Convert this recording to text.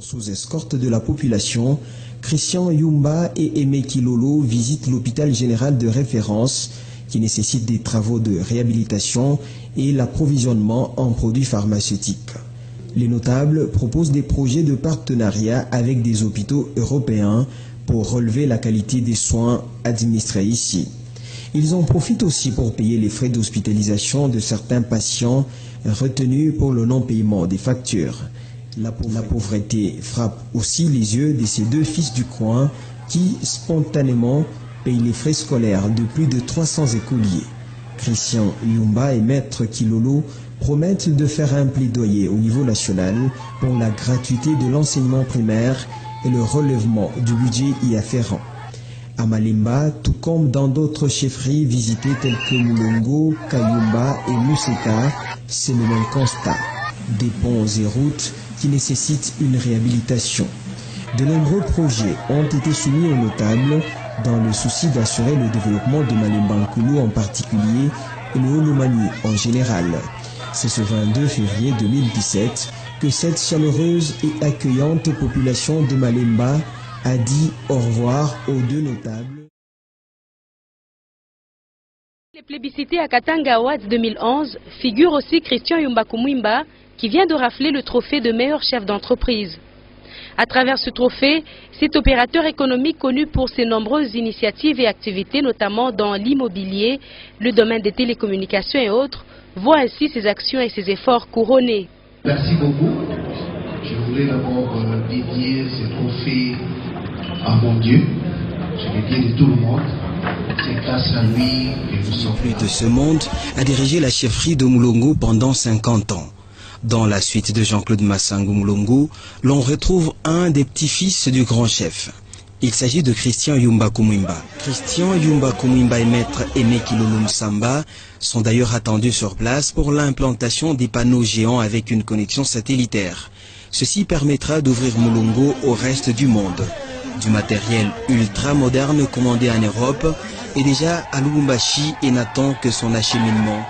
Sous escorte de la population, Christian Yumba et Aimé Kilolo visitent l'hôpital général de référence qui nécessite des travaux de réhabilitation et l'approvisionnement en produits pharmaceutiques. Les notables proposent des projets de partenariat avec des hôpitaux européens pour relever la qualité des soins administrés ici. Ils en profitent aussi pour payer les frais d'hospitalisation de certains patients retenus pour le non-paiement des factures. La pauvreté frappe aussi les yeux de ces deux fils du coin qui, spontanément, payent les frais scolaires de plus de 300 écoliers. Christian Yumba et Maître Kilolo promettent de faire un plaidoyer au niveau national pour la gratuité de l'enseignement primaire et le relèvement du budget y afférent. À Malemba, tout comme dans d'autres chefferies visitées telles que Mulongo, Kayumba et Museka, c'est le même constat. Des ponts et routes qui nécessitent une réhabilitation. De nombreux projets ont été soumis aux notables dans le souci d'assurer le développement de Malemba-Nkulu en particulier et le Olomani en général. C'est ce 22 février 2017 que cette chaleureuse et accueillante population de Malemba a dit au revoir aux deux notables. Les plébiscités à Katanga Awards 2011 figure aussi Christian Yumba Kumwimba qui vient de rafler le trophée de meilleur chef d'entreprise. À travers ce trophée, cet opérateur économique connu pour ses nombreuses initiatives et activités, notamment dans l'immobilier, le domaine des télécommunications et autres, voit ainsi ses actions et ses efforts couronnés. Merci beaucoup. Je voulais d'abord dédier ce trophée à mon Dieu. Je l'ai dédié de tout le monde. C'est grâce à lui que nous sommes plus de ce monde a dirigé la chefferie de Mulongo pendant 50 ans. Dans la suite de Jean-Claude Massango Mulongo, l'on retrouve un des petits-fils du grand chef. Il s'agit de Christian Yumba Kumwimba. Christian Yumba Kumwimba et Maître Aimé Kilolo Msamba sont d'ailleurs attendus sur place pour l'implantation des panneaux géants avec une connexion satellitaire. Ceci permettra d'ouvrir Mulongo au reste du monde. Du matériel ultra moderne commandé en Europe est déjà à Lubumbashi et n'attend que son acheminement